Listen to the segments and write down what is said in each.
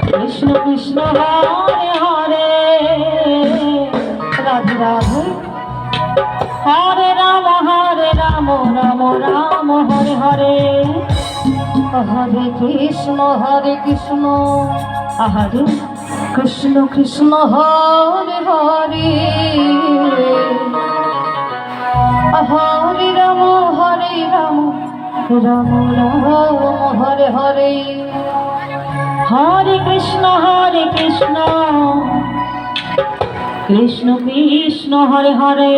Krishna Krishna Hare Hare Radhe Radhe Hare Ram Ram Ram Hare Hare Hare Krishna Hare Krishna Krishna Hare Hare Hare Ram Ram Ram Hare Hare Hare Krishna Krishna Krishna Hare Hare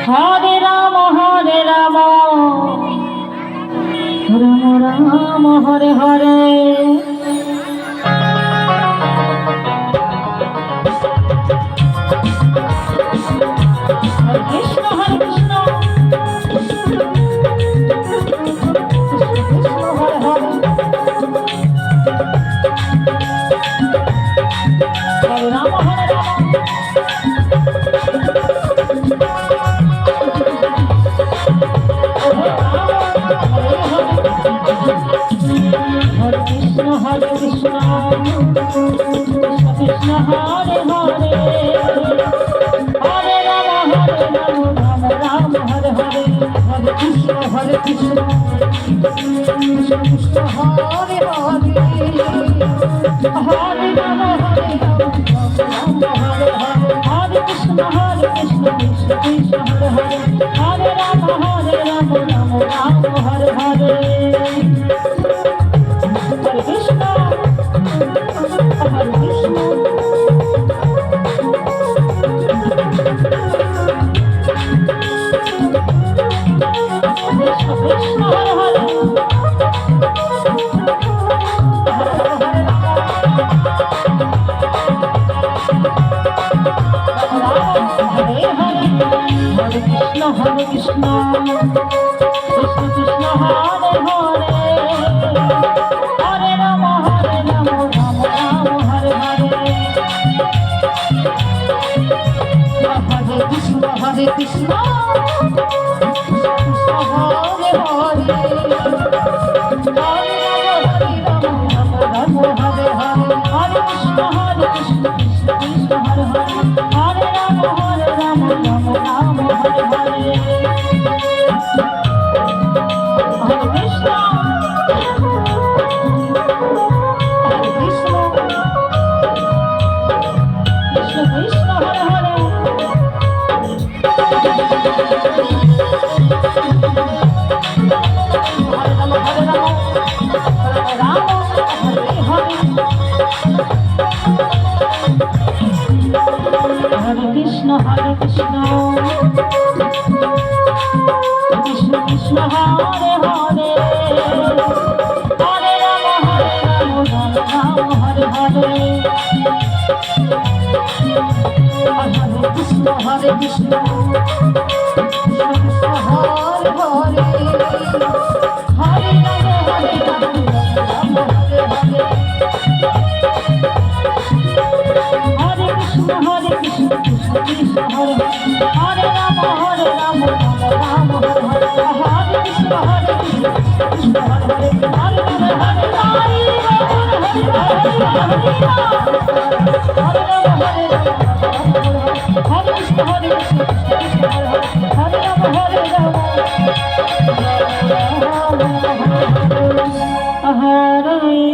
Hare Ram Ram Ram Hare Hare Krishna Hare Krishna Hare Krishna, Krishna Hare Hare, Hare Rama, Rama Rama, Hare Hare, Hare Krishna, Krishna Krishna Hare Hare, Hare Rama, Rama Hare Hare, Hare Krishna, Krishna Krishna Hare Hare, Hare Rama, Rama Hare Hare. Hare Krishna, Krishna Krishna Hare Hare, Hare Rama, Rama Hare Hare, Hare Krishna, Krishna Krishna Hare Hare, Hare Rama, Rama Hare Hare, Hare Krishna, Krishna Krishna Hare Hare, Hare Rama, Rama Hare Hare. Krishna Krishna Krishna Hare Hare, Hare Rama, Rama Hare Hare, Hare Krishna, Krishna Krishna Hare Hare, Hare Rama, Rama Hare Hare, Hare Krishna, Krishna Krishna Hare Hare, Hare Rama, Rama Hare Hare, Hare Krishna, Krishna Krishna Hare Hare, Hare Rama, Hare Hare Hare.